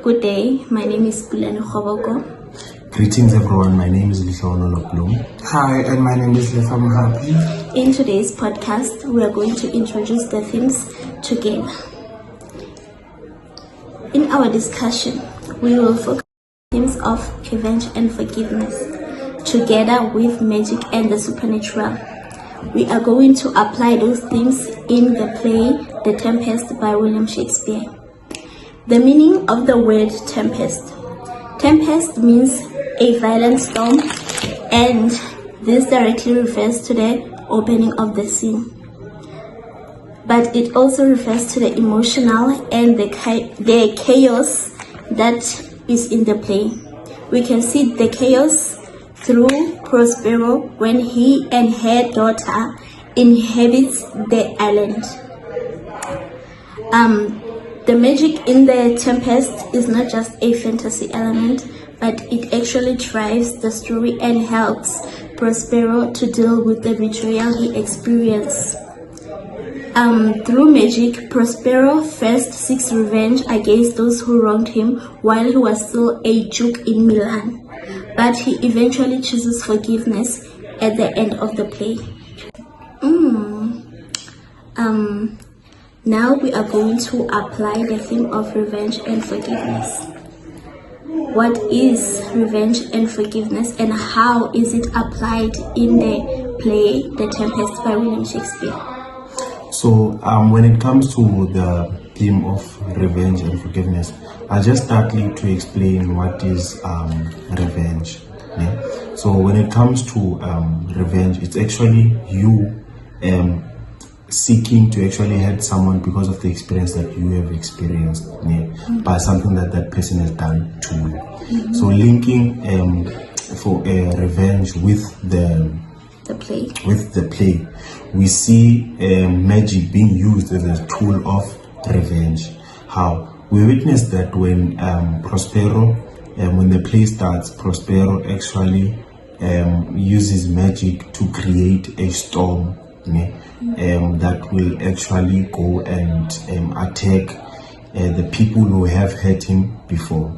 Good day, my name is Pulane. Greetings everyone, my name is Lehlohonolo. Hi, and my name is Lefa. In today's podcast, we are going to introduce the themes together. In our discussion, we will focus on themes of revenge and forgiveness, together with magic and the supernatural. We are going to apply those themes in the play The Tempest by William Shakespeare. The meaning of the word tempest. Tempest means a violent storm, and this directly refers to the opening of the sea. But it also refers to the emotional and the chaos that is in the play. We can see the chaos through Prospero when he and her daughter inhabits the island. The magic in the Tempest is not just a fantasy element, but it actually drives the story and helps Prospero to deal with the betrayal he experienced. Through magic, Prospero first seeks revenge against those who wronged him while he was still a duke in Milan, but he eventually chooses forgiveness at the end of the play. Now we are going to apply the theme of revenge and forgiveness. What is revenge and forgiveness, and how is it applied in the play The Tempest by William Shakespeare? So when it comes to the theme of revenge and forgiveness, I'll just start to explain what is revenge. Yeah? So when it comes to revenge, it's actually you seeking to actually hurt someone because of the experience that you have experienced, by something that that person has done to you. So linking for revenge with the play, we see magic being used as a tool of revenge. How we witness that when Prospero, when the play starts, Prospero actually uses magic to create a storm that will actually go and attack the people who have hurt him before.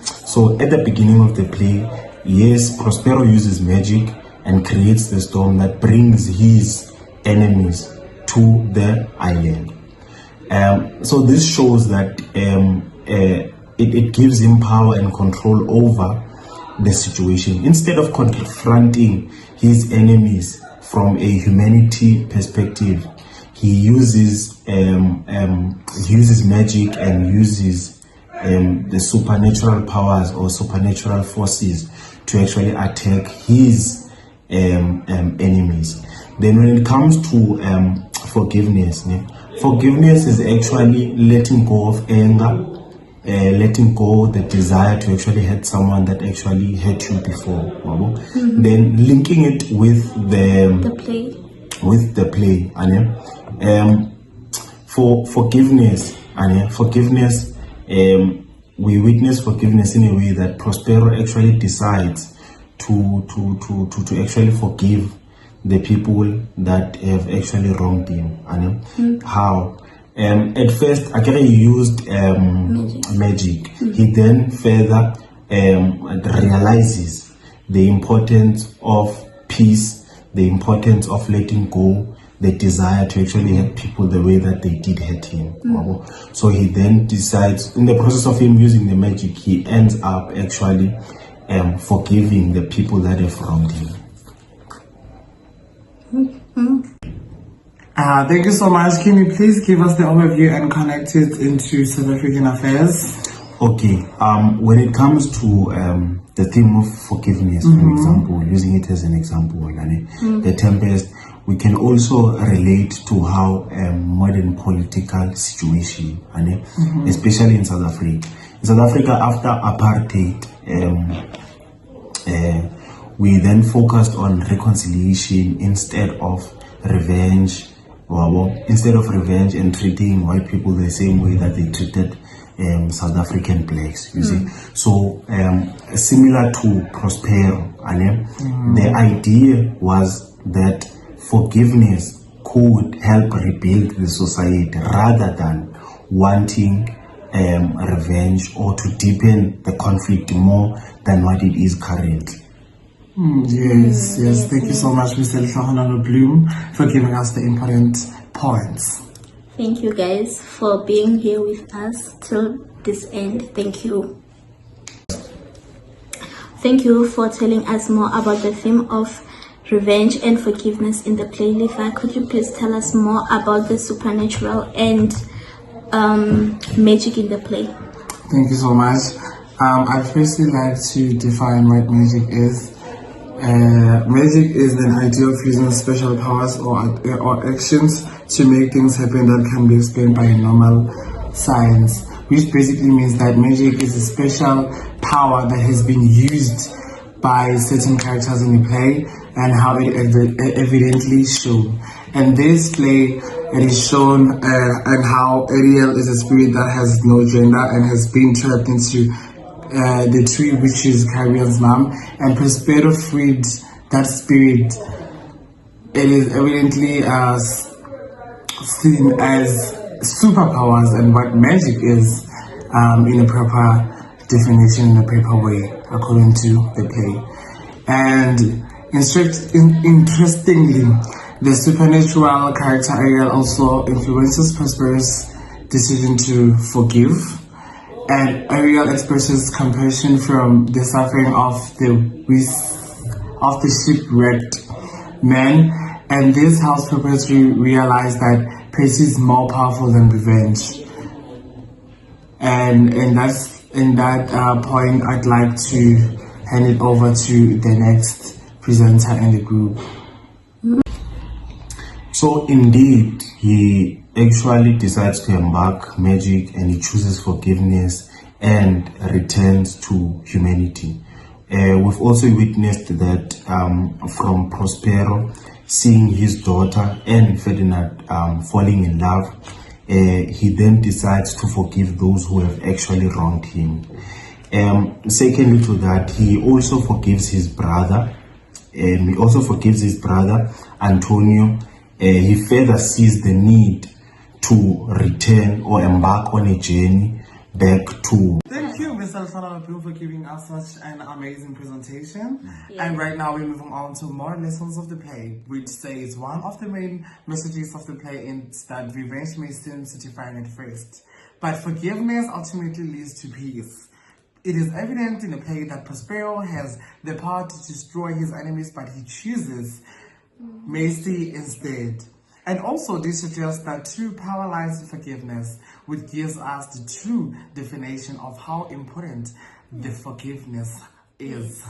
So at the beginning of the play, yes, Prospero uses magic and creates the storm that brings his enemies to the island. So this shows that it gives him power and control over the situation. Instead of confronting his enemies from a humanity perspective, he uses magic and uses the supernatural powers or supernatural forces to actually attack his enemies. Then when it comes to forgiveness, forgiveness is actually letting go of anger, letting go the desire to actually hurt someone that actually hurt you before. Then linking it with the play. For forgiveness, we witness forgiveness in a way that Prospero actually decides to actually forgive the people that have actually wronged him. How? At first, he used magic. He then further realizes the importance of peace, the importance of letting go, the desire to actually hurt people the way that they did hurt him. So he then decides, in the process of him using the magic, he ends up actually forgiving the people that have wronged him. Thank you so much. Can you please give us the overview and connect it into South African affairs? Okay. When it comes to the theme of forgiveness, for example, using it as an example, The Tempest, we can also relate to how modern political situation, especially in South Africa. In South Africa, after apartheid, we then focused on reconciliation instead of revenge. Instead of revenge and treating white people the same way that they treated South African blacks, you see. So similar to Prospero, the idea was that forgiveness could help rebuild the society rather than wanting revenge or to deepen the conflict more than what it is currently. Yes. Thank you so much, Mr. Lehlohonolo Bloom, for giving us the important points. Thank you guys for being here with us till this end. Thank you. Thank you for telling us more about the theme of revenge and forgiveness in the play. Lefa, could you please tell us more about the supernatural and magic in the play? Thank you so much. I'd firstly like to define what magic is. Magic is an idea of using special powers or actions to make things happen that can be explained by normal science, which basically means that magic is a special power that has been used by certain characters in the play and how it evidently shown. And this play, it is shown and how Ariel is a spirit that has no gender and has been trapped into the tree, which is Carrie's mom, and Prospero freed that spirit. It is evidently seen as superpowers and what magic is in a proper definition, in a proper way, according to the play. And interestingly, the supernatural character Ariel also influences Prospero's decision to forgive. And Ariel expresses compassion from the suffering of the shipwrecked man, and this helps Prosper to realize that mercy is more powerful than revenge. And in that point, I'd like to hand it over to the next presenter in the group. So indeed, he actually decides to embark magic and he chooses forgiveness and returns to humanity. We've also witnessed that from Prospero, seeing his daughter and Ferdinand falling in love, he then decides to forgive those who have actually wronged him. Secondly to that, he also forgives his brother. Antonio. He further sees the need to return or embark on a journey back to. Thank you, Mr. Lehlohonolo, for giving us such an amazing presentation. Yes. And right now we're moving on to more lessons of the play, which says one of the main messages of the play is that revenge may seem satisfying at first, but forgiveness ultimately leads to peace. It is evident in the play that Prospero has the power to destroy his enemies, but he chooses mercy instead. And also this suggests that true power lies in forgiveness, which gives us the true definition of how important the forgiveness is.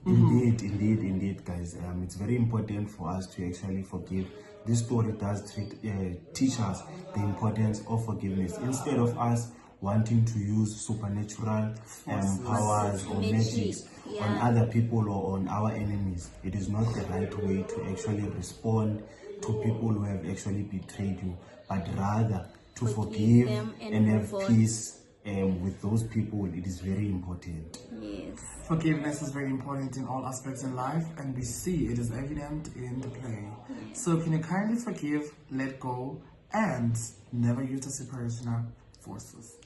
Indeed, guys. It's very important for us to actually forgive. This story does teach us the importance of forgiveness. Instead of us wanting to use supernatural powers or magics on other people or on our enemies, it is not the right way to actually respond to people who have actually betrayed you, but rather to forgive them and have peace with those people. It is very important. Yes. Forgiveness is very important in all aspects in life, and we see it is evident in the play. So can you kindly forgive, let go, and never use the supernatural forces?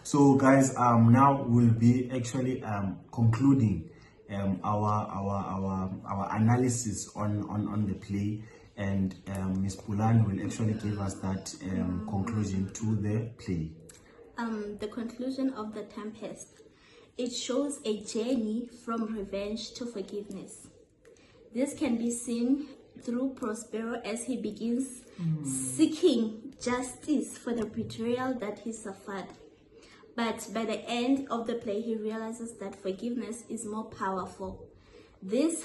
So guys, now we'll be actually concluding our analysis on the play, and Ms. Pulane will actually give us that conclusion to the play. The conclusion of The Tempest. It shows a journey from revenge to forgiveness. This can be seen through Prospero as he begins seeking justice for the betrayal that he suffered. But by the end of the play, he realizes that forgiveness is more powerful. This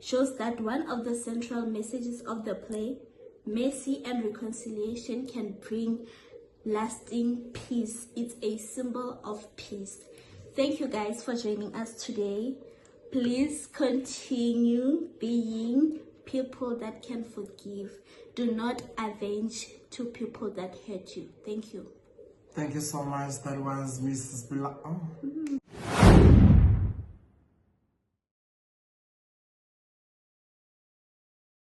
shows that one of the central messages of the play, mercy and reconciliation, can bring lasting peace. It's a symbol of peace. Thank you guys for joining us today. Please continue being people that can forgive. Do not avenge to people that hurt you. Thank you. Thank you so much. That was Mrs.